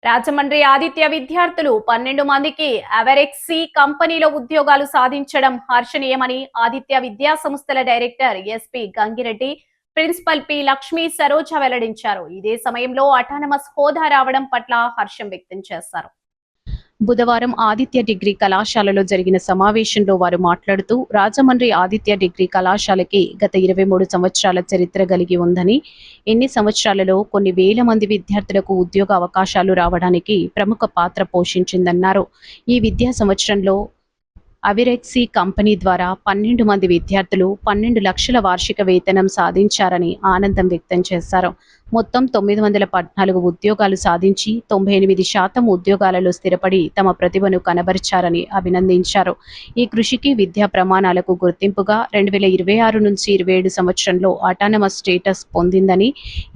రాజమండ్రి ఆదిత్య విద్యార్థులు 12 మందికి అవెరెక్సీ కంపెనీలో ఉద్యోగాలు సాధించడం హర్షణీయమని ఆదిత్య విద్యా సంస్థల director SP Gangireddy, principal P Lakshmi Saroja వెల్లడించారు. ఇదే సమయంలో అటానమస్ హోదా రావడం పట్ల హర్షం వ్యక్తం చేశారు. బుధవారం ఆదిత్య డిగ్రీ కళాశాలలో జరిగిన సమావేశంలో వారు మాట్లాడుతూ, రాజమండ్రి ఆదిత్య డిగ్రీ కళాశాలకి గత 23 సంవత్సరాల చరిత్ర కలిగి ఉందని, ఎన్ని సంవత్సరాలలో కొన్ని వేల మంది విద్యార్థులకు ఉద్యోగ అవకాశాలు రావడానికి ప్రముఖ పాత్ర పోషించిందన్నారు. ఈ విద్యా సంవత్సరంలో అవెరెక్సీ కంపెనీ ద్వారా 12 మంది విద్యార్థులు 12 లక్షల వార్షిక వేతనం సాధించారని ఆనందం వ్యక్తం చేశారు. మొత్తం 914 ఉద్యోగాలు సాధించి 98% ఉద్యోగాలలో స్థిరపడి తమ ప్రతిభను కనబరిచారని అభినందించారు. ఈ కృషికి విద్యా ప్రమాణాలకు గుర్తింపుగా 2026 నుంచి 27 సంవత్సరంలో అటానమస్ స్టేటస్ పొందిందని,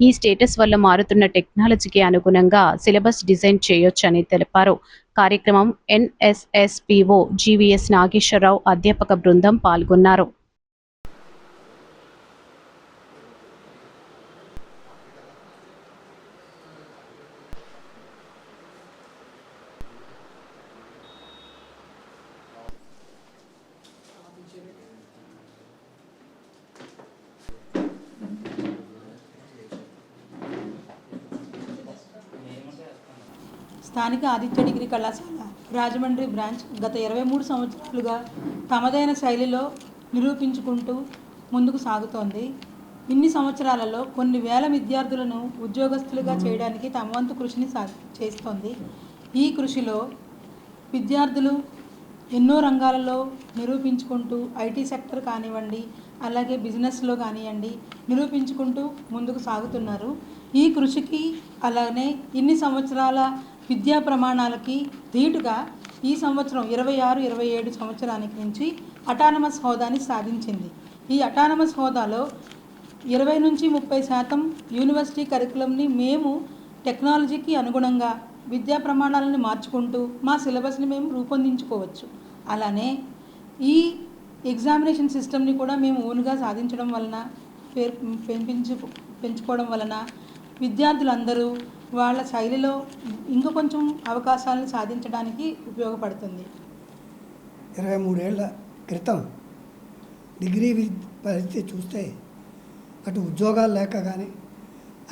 ఈ స్టేటస్ వల్ల మారుతున్న టెక్నాలజీకి అనుగుణంగా సిలబస్ డిజైన్ చేయొచ్చని తెలిపారు. కార్యక్రమం ఎన్ఎస్ఎస్పిఓ జీవీఎస్ నాగేశ్వరరావు అధ్యాపక బృందం పాల్గొన్నారు. స్థానిక ఆదిత్య డిగ్రీ కళాశాల రాజమండ్రి బ్రాంచ్ గత 23 సంవత్సరాలుగా తమదైన శైలిలో నిరూపించుకుంటూ ముందుకు సాగుతోంది. ఇన్ని సంవత్సరాలలో కొన్ని వేల విద్యార్థులను ఉద్యోగస్తులుగా చేయడానికి తమ వంతు కృషిని చేస్తోంది. ఈ కృషిలో విద్యార్థులు ఎన్నో రంగాలలో నిరూపించుకుంటూ ఐటీ సెక్టర్ కానివ్వండి, అలాగే బిజినెస్లో కానివ్వండి నిరూపించుకుంటూ ముందుకు సాగుతున్నారు. ఈ కృషికి అలానే ఇన్ని సంవత్సరాల విద్యా ప్రమాణాలకి ధీటుగా ఈ సంవత్సరం 26-27 సంవత్సరానికి నుంచి అటానమస్ హోదాని సాధించింది. ఈ అటానమస్ హోదాలో 20 నుంచి 30% యూనివర్సిటీ కరికులంని మేము టెక్నాలజీకి అనుగుణంగా విద్యా ప్రమాణాలను మార్చుకుంటూ మా సిలబస్ని మేము రూపొందించుకోవచ్చు. అలానే ఈ ఎగ్జామినేషన్ సిస్టమ్ని కూడా మేము ఓన్గా సాధించడం వలన పెంచుకోవడం వలన విద్యార్థులందరూ వాళ్ళ శైలిలో ఇంకా కొంచెం అవకాశాలను సాధించడానికి ఉపయోగపడుతుంది. 23 ఏళ్ల క్రితం డిగ్రీ పరిస్థితి చూస్తే అటు ఉద్యోగాలు లేక కానీ,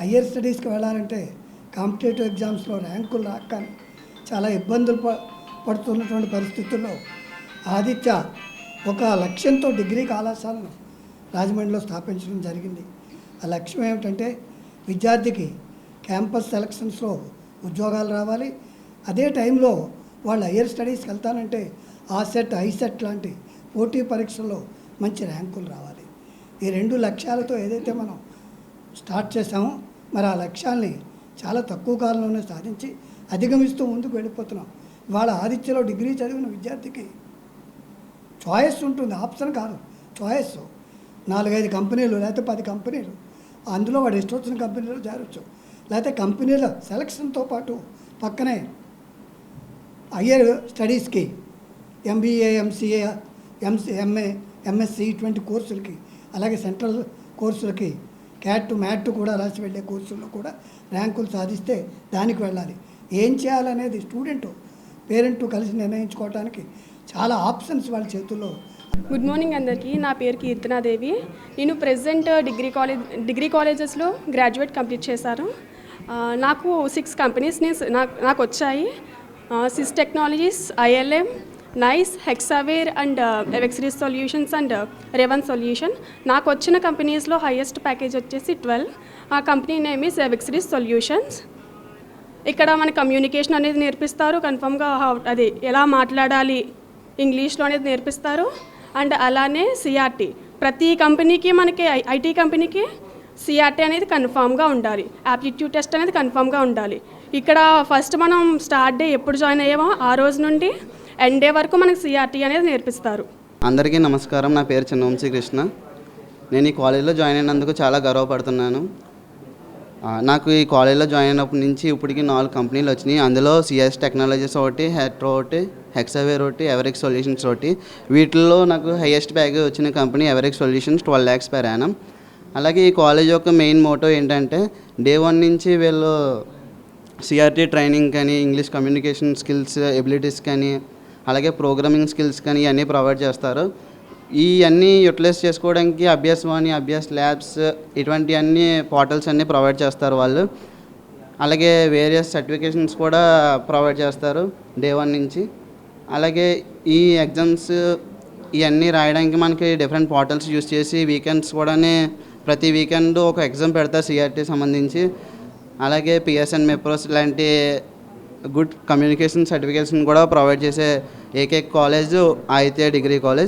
హయ్యర్ స్టడీస్కి వెళ్ళాలంటే కాంపిటేటివ్ ఎగ్జామ్స్లో ర్యాంకులు రాక కానీ చాలా ఇబ్బందులు పడుతున్నటువంటి పరిస్థితుల్లో ఆదిత్య ఒక లక్ష్యంతో డిగ్రీ కళాశాలను రాజమండ్రిలో స్థాపించడం జరిగింది. ఆ లక్ష్యం ఏమిటంటే విద్యార్థికి క్యాంపస్ సెలక్షన్స్లో ఉద్యోగాలు రావాలి, అదే టైంలో వాళ్ళు హయ్యర్ స్టడీస్కి వెళ్తానంటే ఆసెట్, ఐసెట్ లాంటి పోటీ పరీక్షల్లో మంచి ర్యాంకులు రావాలి. ఈ 2 లక్ష్యాలతో ఏదైతే మనం స్టార్ట్ చేసామో మరి ఆ లక్ష్యాల్ని చాలా తక్కువ కాలంలోనే సాధించి అధిగమిస్తూ ముందుకు వెళ్ళిపోతున్నాం. వాళ్ళ ఆదిత్యలో డిగ్రీ చదివిన విద్యార్థికి చాయిస్ ఉంటుంది, ఆప్షన్ కాదు, చాయిస్. 4-5 కంపెనీలు లేకపోతే 10 కంపెనీలు, అందులో వాడు ఇష్టం కంపెనీలో చేరవచ్చు. లేకపోతే కంపెనీల సెలక్షన్తో పాటు పక్కనే హయ్యర్ స్టడీస్కి ఎంబీఏ, ఎంసీఏ, ఎంఏ, ఎంఎస్సి ఇటువంటి కోర్సులకి, అలాగే సెంట్రల్ కోర్సులకి క్యాట్, మ్యాట్ కూడా రాసి వెళ్ళే కోర్సుల్లో కూడా ర్యాంకులు సాధిస్తే దానికి వెళ్ళాలి. ఏం చేయాలనేది స్టూడెంటు, పేరెంటు కలిసి నిర్ణయించుకోవడానికి చాలా ఆప్షన్స్ వాళ్ళ చేతుల్లో. గుడ్ మార్నింగ్ అందరికీ. నా పేరు కీర్తనాదేవి. నేను ప్రెజెంట్ డిగ్రీ కాలేజెస్లో గ్రాడ్యుయేట్ కంప్లీట్ చేశాను. నాకు 6 కంపెనీస్ నాకు వచ్చాయి. సిస్ technologies, ILM, Nice, Hexaware and అవెక్సరీ సొల్యూషన్స్ అండ్ రెవన్ సొల్యూషన్. నాకు వచ్చిన కంపెనీస్లో హైయెస్ట్ ప్యాకేజ్ వచ్చేసి 12. ఆ కంపెనీ నేమ్ ఈస్ అవెక్సరీ సొల్యూషన్స్. ఇక్కడ మన కమ్యూనికేషన్ అనేది నేర్పిస్తారు, కన్ఫర్మ్గా అది ఎలా మాట్లాడాలి ఇంగ్లీష్లో అనేది నేర్పిస్తారు. అండ్ అలానే సిఆర్టీ, ప్రతి కంపెనీకి మనకి ఐటీ కంపెనీకి సిఆర్టీ అనేది కన్ఫామ్గా ఉండాలి, యాప్టిట్యూడ్ టెస్ట్ అనేది కన్ఫామ్గా ఉండాలి. ఇక్కడ ఫస్ట్ మనం స్టార్ట్ డే ఎప్పుడు జాయిన్ అయ్యామో ఆ రోజు నుండి ఎండ్ డే వరకు మనకి సిఆర్టీ అనేది నేర్పిస్తారు. అందరికీ నమస్కారం. నా పేరు చిన్నవంశీ కృష్ణ. నేను ఈ కాలేజీలో జాయిన్ అయినందుకు చాలా గర్వపడుతున్నాను. నాకు ఈ కాలేజీలో జాయిన్ అయినప్పటి నుంచి ఇప్పటికి 4 కంపెనీలు వచ్చినాయి. అందులో సిఎస్ టెక్నాలజీస్ ఒకటి, హెట్రో ఒకటి, హెక్సావేర్ ఒకటి, ఎవరెక్స్ సొల్యూషన్స్ ఒకటి. వీటిల్లో నాకు హైయెస్ట్ ప్యాకేజ్ వచ్చిన company ఎవరెక్స్ solutions 12 lakhs per annum. అలాగే ఈ కాలేజ్ యొక్క మెయిన్ మోటో ఏంటంటే డే 1 నుంచి వీళ్ళు సిఆర్టీ ట్రైనింగ్ కానీ, ఇంగ్లీష్ కమ్యూనికేషన్ స్కిల్స్ ఎబిలిటీస్ కానీ, అలాగే ప్రోగ్రామింగ్ స్కిల్స్ కానీ ఇవన్నీ ప్రొవైడ్ చేస్తారు. ఇవన్నీ యూటిలైజ్ చేసుకోవడానికి అభ్యాస్ వాణి, అభ్యాస్ ల్యాబ్స్ ఇటువంటి అన్ని పోర్టల్స్ అన్నీ ప్రొవైడ్ చేస్తారు వాళ్ళు. అలాగే వేరియస్ సర్టిఫికేషన్స్ కూడా ప్రొవైడ్ చేస్తారు డే 1 నుంచి. అలాగే ఈ ఎగ్జామ్స్ ఇవన్నీ రాయడానికి మనకి డిఫరెంట్ పోర్టల్స్ యూస్ చేసి వీకెండ్స్ కూడా ప్రతి వీకెండ్ ఒక ఎగ్జామ్ పెడతారు సిఆర్టీ సంబంధించి. అలాగే పిఎస్ఎన్ మెప్రోస్ లాంటి గుడ్ కమ్యూనికేషన్ సర్టిఫికేషన్ కూడా ప్రొవైడ్ చేసే ఏకైక కాలేజ్ ఆదిత్య డిగ్రీ కాలేజ్.